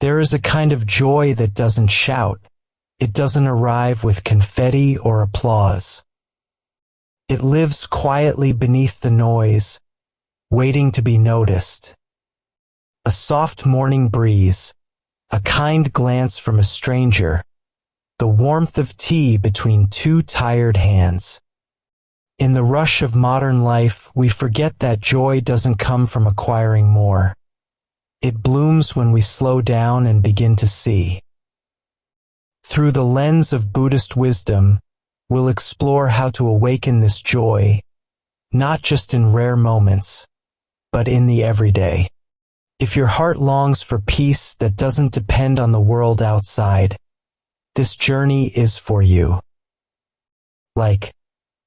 There is a kind of joy that doesn't shout. It doesn't arrive with confetti or applause. It lives quietly beneath the noise, waiting to be noticed. A soft morning breeze, a kind glance from a stranger, the warmth of tea between two tired hands. In the rush of modern life, we forget that joy doesn't come from acquiring more. It blooms when we slow down and begin to see. Through the lens of Buddhist wisdom, we'll explore how to awaken this joy, not just in rare moments, but in the everyday. If your heart longs for peace that doesn't depend on the world outside, this journey is for you.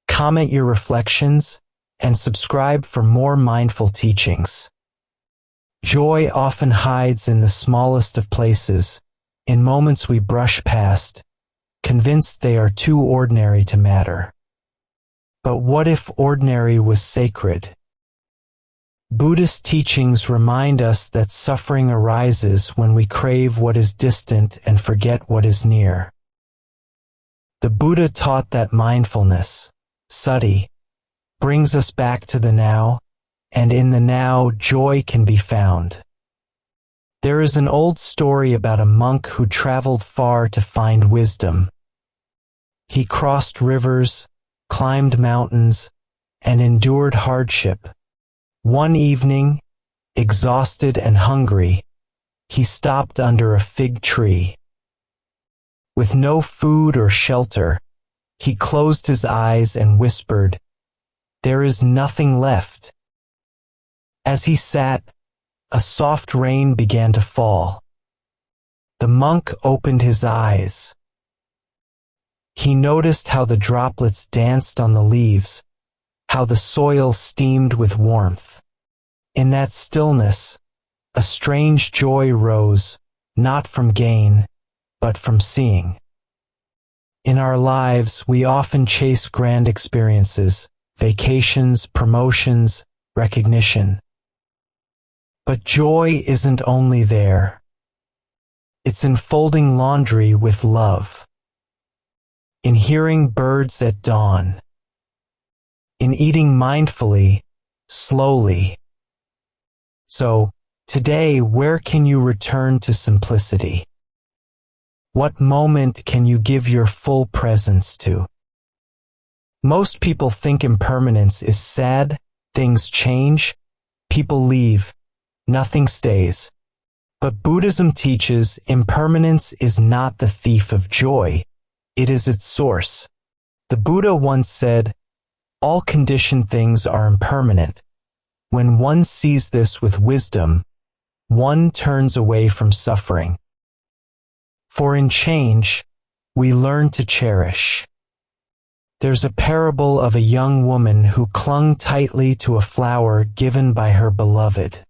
Comment your reflections, and subscribe for more mindful teachings. Joy often hides in the smallest of places, in moments we brush past, convinced they are too ordinary to matter. But what if ordinary was sacred? Buddhist teachings remind us that suffering arises when we crave what is distant and forget what is near. The Buddha taught that mindfulness, sati, brings us back to the now, and in the now joy can be found. There is an old story about a monk who traveled far to find wisdom. He crossed rivers, climbed mountains, and endured hardship. One evening, exhausted and hungry, he stopped under a fig tree. With no food or shelter, he closed his eyes and whispered, "There is nothing left." As he sat, a soft rain began to fall. The monk opened his eyes. He noticed how the droplets danced on the leaves, how the soil steamed with warmth. In that stillness, a strange joy rose, not from gain, but from seeing. In our lives, we often chase grand experiences, vacations, promotions, recognition. But joy isn't only there. It's in folding laundry with love, in hearing birds at dawn, in eating mindfully, slowly. So, today, where can you return to simplicity? What moment can you give your full presence to? Most people think impermanence is sad, things change, people leave, nothing stays. But Buddhism teaches impermanence is not the thief of joy, it is its source. The Buddha once said, "All conditioned things are impermanent." When one sees this with wisdom, one turns away from suffering. For in change, we learn to cherish. There's a parable of a young woman who clung tightly to a flower given by her beloved.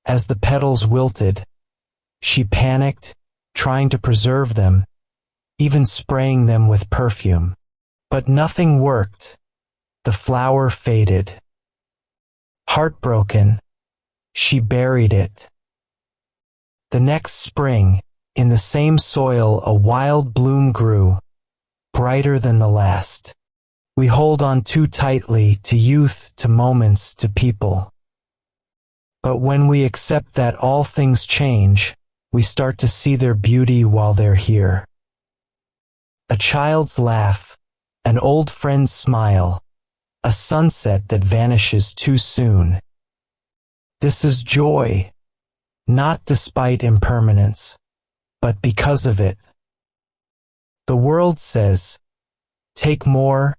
As the petals wilted, she panicked, trying to preserve them, even spraying them with perfume. But nothing worked. The flower faded. Heartbroken, she buried it. The next spring, in the same soil, a wild bloom grew, brighter than the last. We hold on too tightly to youth, to moments, to people. But when we accept that all things change, we start to see their beauty while they're here. A child's laugh, an old friend's smile, a sunset that vanishes too soon. This is joy, not despite impermanence, but because of it. The world says, take more,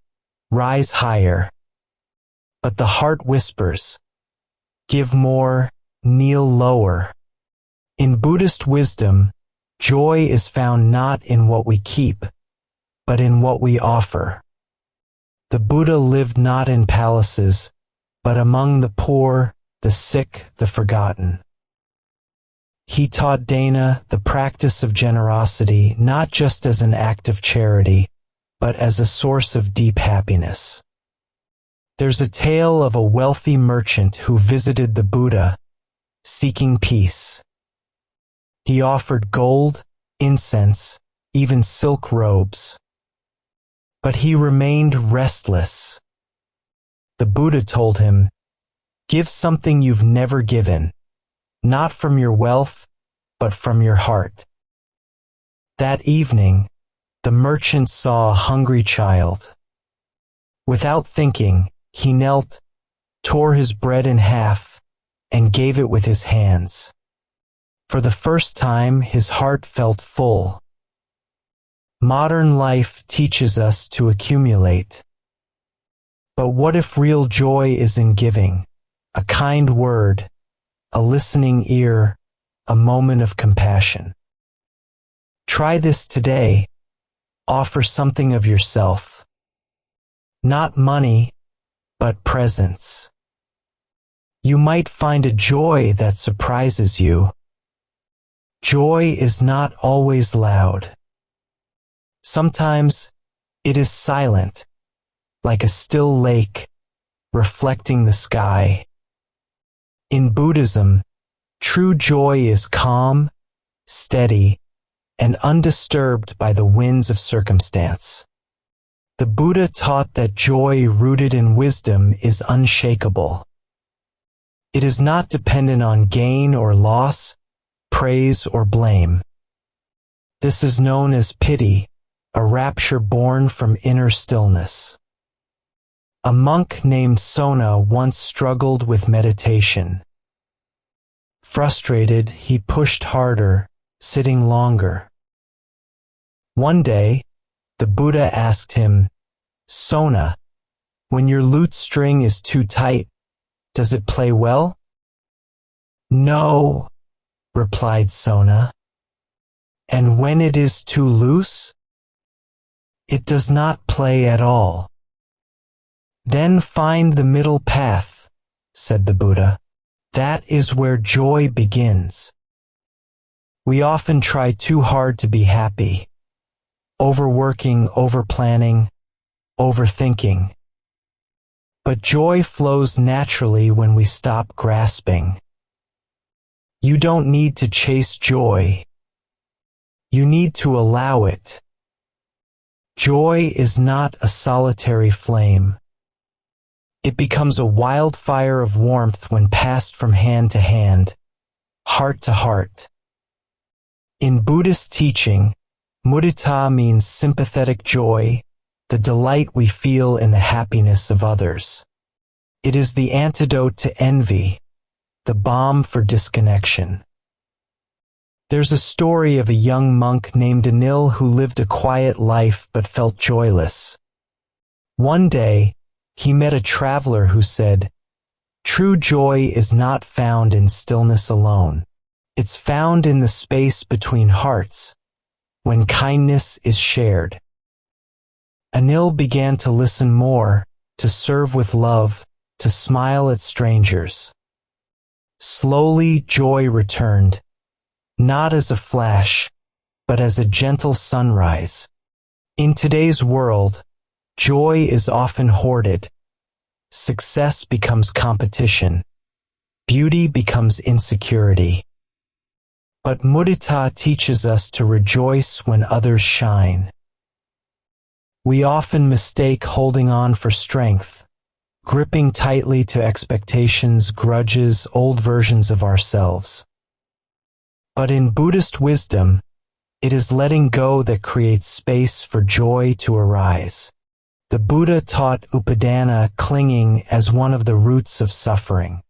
rise higher. But the heart whispers, give more, kneel lower. In Buddhist wisdom, joy is found not in what we keep, but in what we offer. The Buddha lived not in palaces, but among the poor, the sick, the forgotten. He taught dana, the practice of generosity, not just as an act of charity, but as a source of deep happiness. There's a tale of a wealthy merchant who visited the Buddha, seeking peace. He offered gold, incense, even silk robes. But he remained restless. The Buddha told him, "Give something you've never given, not from your wealth, but from your heart." That evening, the merchant saw a hungry child. Without thinking, he knelt, tore his bread in half, and gave it with his hands. For the first time, his heart felt full. Modern life teaches us to accumulate. But what if real joy is in giving? A kind word, a listening ear, a moment of compassion. Try this today. Offer something of yourself. Not money, but presence. You might find a joy that surprises you. Joy is not always loud. Sometimes it is silent, like a still lake reflecting the sky. In Buddhism, true joy is calm, steady, and undisturbed by the winds of circumstance. The Buddha taught that joy rooted in wisdom is unshakable. It is not dependent on gain or loss, praise or blame. This is known as piti, a rapture born from inner stillness. A monk named Sona once struggled with meditation. Frustrated, he pushed harder, sitting longer. One day, the Buddha asked him, "Sona, when your lute string is too tight, does it play well?" "No," replied Sona. "And when it is too loose?" "It does not play at all." "Then find the middle path," said the Buddha. "That is where joy begins." We often try too hard to be happy. Overworking, overplanning, overthinking. But joy flows naturally when we stop grasping. You don't need to chase joy. You need to allow it. Joy is not a solitary flame. It becomes a wildfire of warmth when passed from hand to hand, heart to heart. In Buddhist teaching, mudita means sympathetic joy, the delight we feel in the happiness of others. It is the antidote to envy, the balm for disconnection. There's a story of a young monk named Anil who lived a quiet life but felt joyless. One day, he met a traveler who said, "True joy is not found in stillness alone. It's found in the space between hearts, when kindness is shared." Anil began to listen more, to serve with love, to smile at strangers. Slowly, joy returned, not as a flash, but as a gentle sunrise. In today's world, joy is often hoarded. Success becomes competition. Beauty becomes insecurity. But mudita teaches us to rejoice when others shine. We often mistake holding on for strength, gripping tightly to expectations, grudges, old versions of ourselves. But in Buddhist wisdom, it is letting go that creates space for joy to arise. The Buddha taught upadana, clinging, as one of the roots of suffering.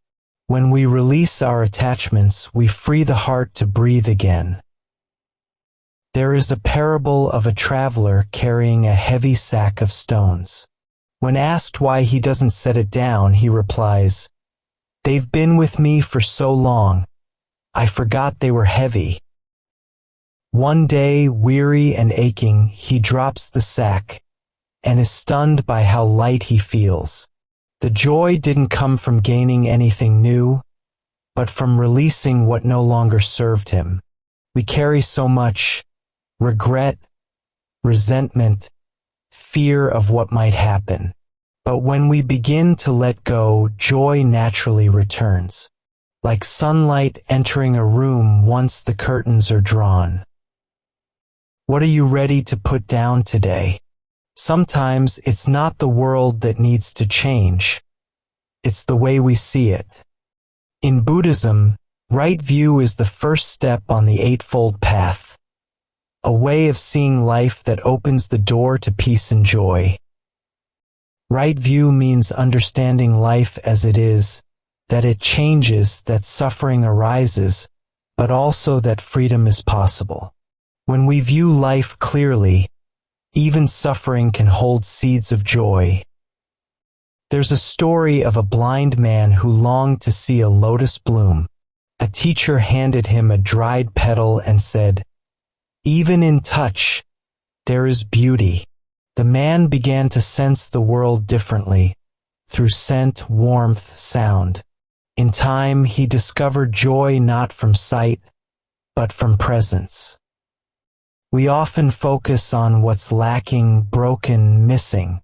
When we release our attachments, we free the heart to breathe again. There is a parable of a traveler carrying a heavy sack of stones. When asked why he doesn't set it down, he replies, "They've been with me for so long, I forgot they were heavy." One day, weary and aching, he drops the sack and is stunned by how light he feels. The joy didn't come from gaining anything new, but from releasing what no longer served him. We carry so much regret, resentment, fear of what might happen. But when we begin to let go, joy naturally returns. like sunlight entering a room once the curtains are drawn. What are you ready to put down today? Sometimes it's not the world that needs to change. It's the way we see it. In Buddhism, right view is the first step on the Eightfold Path, a way of seeing life that opens the door to peace and joy. Right view means understanding life as it is, that it changes, that suffering arises, but also that freedom is possible. When we view life clearly, even suffering can hold seeds of joy. There's a story of a blind man who longed to see a lotus bloom. A teacher handed him a dried petal and said, "Even in touch, there is beauty." The man began to sense the world differently, through scent, warmth, sound. In time, he discovered joy not from sight, but from presence. We often focus on what's lacking, broken, missing.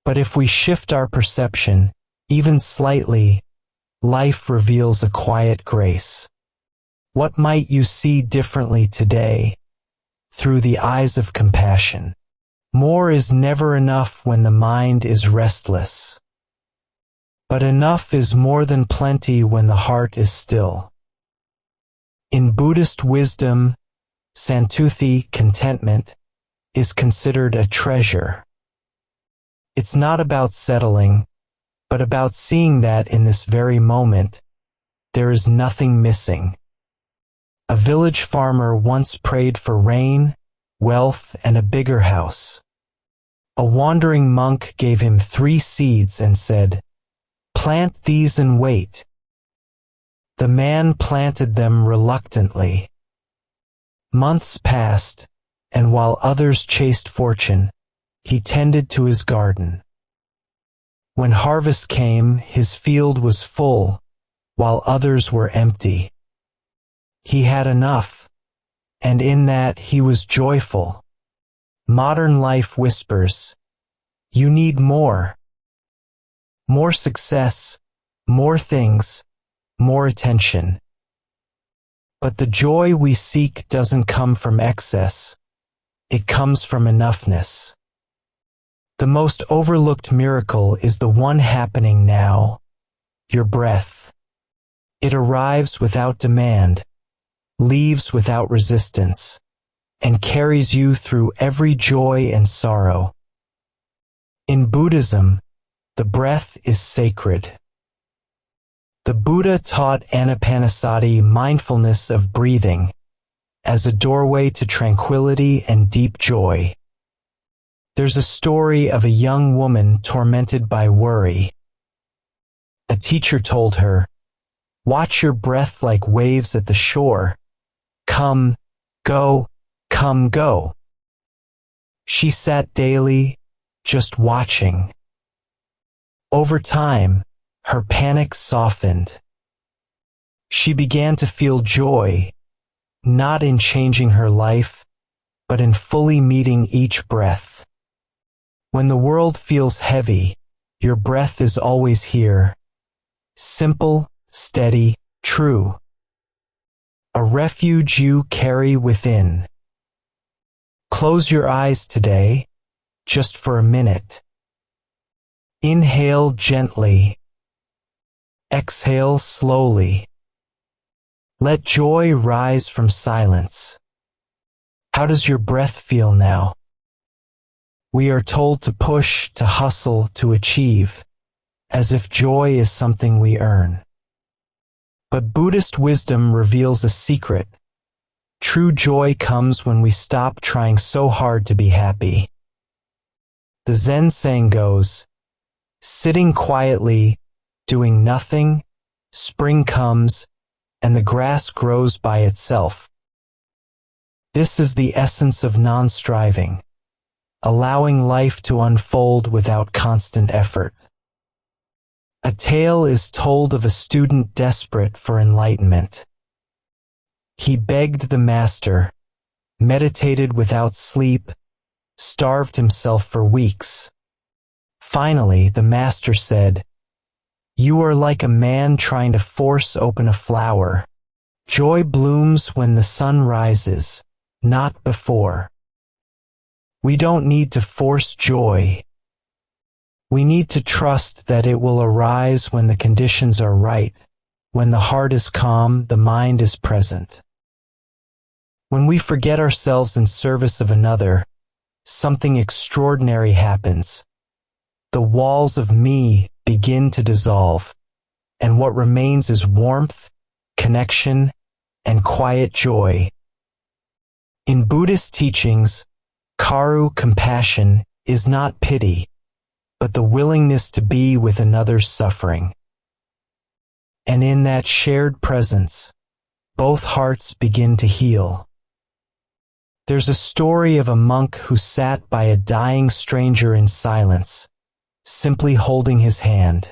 But if we shift our perception, even slightly, life reveals a quiet grace. What might you see differently today? Through the eyes of compassion. More is never enough when the mind is restless. But enough is more than plenty when the heart is still. In Buddhist wisdom, santuthi, contentment, is considered a treasure. It's not about settling, but about seeing that in this very moment, there is nothing missing. A village farmer once prayed for rain, wealth, and a bigger house. A wandering monk gave him 3 seeds and said, "Plant these and wait." The man planted them reluctantly. Months passed, and while others chased fortune, he tended to his garden. When harvest came, his field was full, while others were empty. He had enough, and in that he was joyful. Modern life whispers, "You need more." More success, more things, more attention. But the joy we seek doesn't come from excess. It comes from enoughness. The most overlooked miracle is the one happening now, your breath. It arrives without demand, leaves without resistance, and carries you through every joy and sorrow. In Buddhism, the breath is sacred. The Buddha taught anapanasati, mindfulness of breathing, as a doorway to tranquility and deep joy. There's a story of a young woman tormented by worry. A teacher told her, "Watch your breath like waves at the shore. Come, go, come, go." She sat daily, just watching. Over time, her panic softened. She began to feel joy, not in changing her life, but in fully meeting each breath. When the world feels heavy, your breath is always here. Simple, steady, true. A refuge you carry within. Close your eyes today, just for a minute. Inhale gently. Exhale slowly. Let joy rise from silence. How does your breath feel now? We are told to push, to hustle, to achieve, as if joy is something we earn. But Buddhist wisdom reveals a secret. True joy comes when we stop trying so hard to be happy. The Zen saying goes, "Sitting quietly, doing nothing, spring comes, and the grass grows by itself." This is the essence of non-striving, allowing life to unfold without constant effort. A tale is told of a student desperate for enlightenment. He begged the master, meditated without sleep, starved himself for weeks. Finally, the master said, You are like a man trying to force open a flower. Joy blooms when the sun rises, not before. We don't need to force joy. We need to trust that it will arise when the conditions are right, when the heart is calm, the mind is present. When we forget ourselves in service of another, something extraordinary happens. The walls of me begin to dissolve, and what remains is warmth, connection, and quiet joy. In Buddhist teachings, karu, compassion, is not pity, but the willingness to be with another's suffering. And in that shared presence, both hearts begin to heal. There's a story of a monk who sat by a dying stranger in silence, simply holding his hand.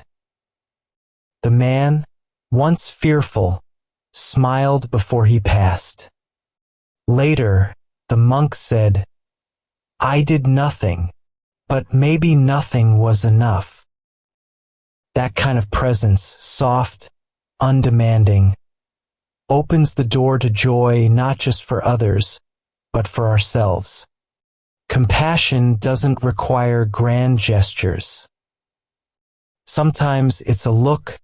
The man, once fearful, smiled before he passed. Later, the monk said, "I did nothing, but maybe nothing was enough." That kind of presence, soft, undemanding, opens the door to joy not just for others, but for ourselves. Compassion doesn't require grand gestures. Sometimes it's a look,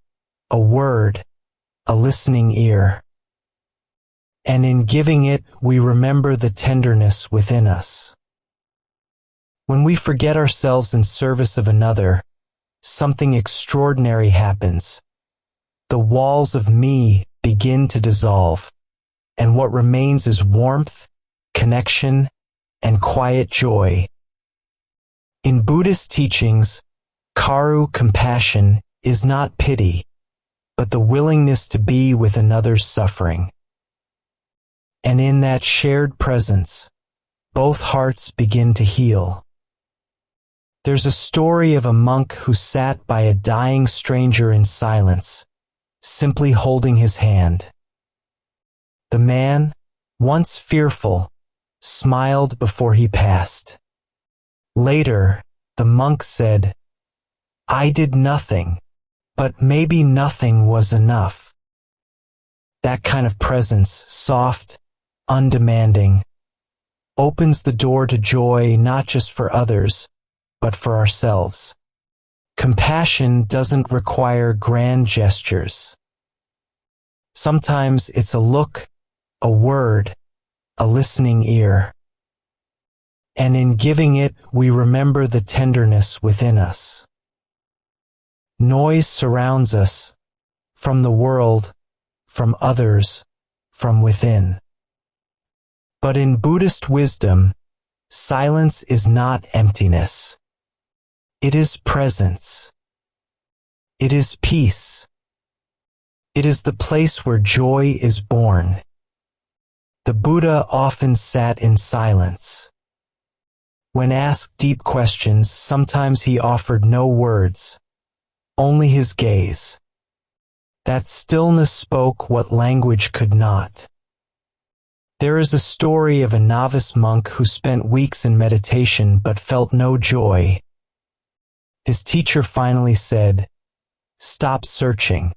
a word, a listening ear. And in giving it, we remember the tenderness within us. When we forget ourselves in service of another, something extraordinary happens. The walls of me begin to dissolve, and what remains is warmth, connection, and quiet joy. In Buddhist teachings, karu, compassion, is not pity, but the willingness to be with another's suffering. And in that shared presence, both hearts begin to heal. There's a story of a monk who sat by a dying stranger in silence, simply holding his hand. The man, once fearful, smiled before he passed. Later, the monk said, "I did nothing, but maybe nothing was enough." That kind of presence, soft, undemanding, opens the door to joy not just for others, but for ourselves. Compassion doesn't require grand gestures. Sometimes it's a look, a word, a listening ear. And in giving it, we remember the tenderness within us. Noise surrounds us, from the world, from others, from within. But in Buddhist wisdom, silence is not emptiness. It is presence. It is peace. It is the place where joy is born. The Buddha often sat in silence. When asked deep questions, sometimes he offered no words, only his gaze. That stillness spoke what language could not. There is a story of a novice monk who spent weeks in meditation but felt no joy. His teacher finally said, "Stop searching.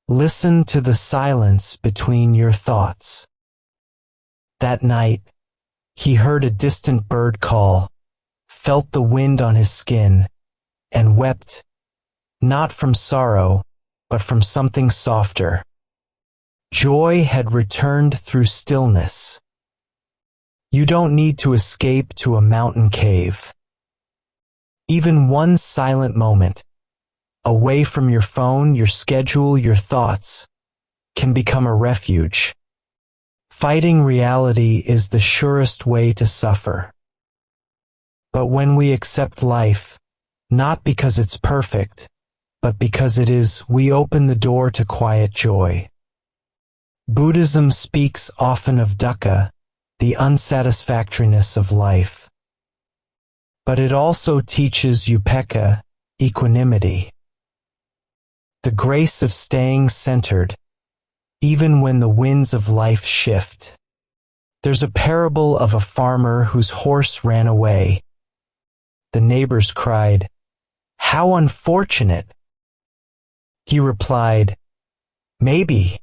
Listen to the silence between your thoughts." That night, he heard a distant bird call, felt the wind on his skin, and wept, not from sorrow, but from something softer. Joy had returned through stillness. You don't need to escape to a mountain cave. Even one silent moment, away from your phone, your schedule, your thoughts, can become a refuge. Fighting reality is the surest way to suffer. But when we accept life, not because it's perfect, but because it is, we open the door to quiet joy. Buddhism speaks often of dukkha, the unsatisfactoriness of life. But it also teaches upekkha, equanimity. The grace of staying centered, even when the winds of life shift. There's a parable of a farmer whose horse ran away. The neighbors cried, "How unfortunate!" He replied, "Maybe."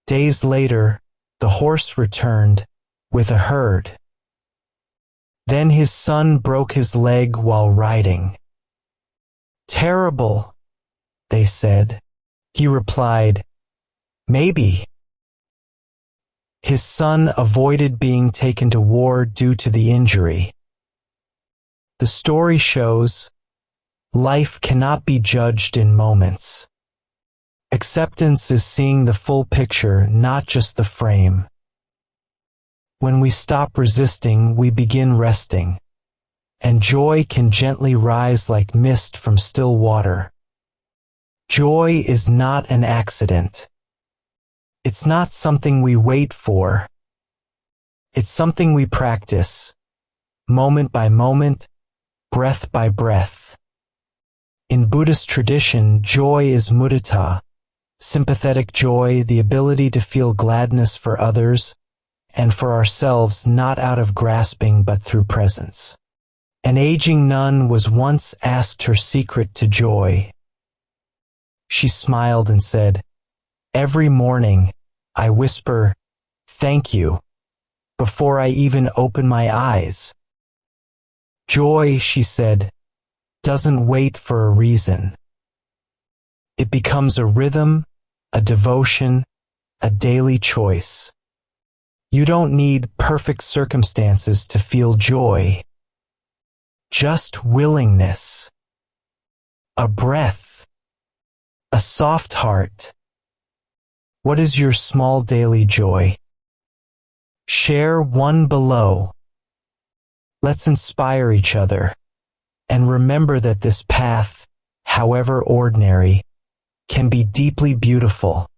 Days later, the horse returned with a herd. Then his son broke his leg while riding. "Terrible," they said. He replied, "Maybe." His son avoided being taken to war due to the injury. The story shows life cannot be judged in moments. Acceptance is seeing the full picture, not just the frame. When we stop resisting, we begin resting, and joy can gently rise like mist from still water. Joy is not an accident. It's not something we wait for. It's something we practice, moment by moment, breath by breath. In Buddhist tradition, joy is mudita, sympathetic joy, the ability to feel gladness for others and for ourselves, not out of grasping but through presence. An aging nun was once asked her secret to joy. She smiled and said, "Every morning, I whisper, 'Thank you,' before I even open my eyes." Joy, she said, doesn't wait for a reason. It becomes a rhythm, a devotion, a daily choice. You don't need perfect circumstances to feel joy. Just willingness, a breath, a soft heart. What is your small daily joy? Share one below. Let's inspire each other, and remember that this path, however ordinary, can be deeply beautiful.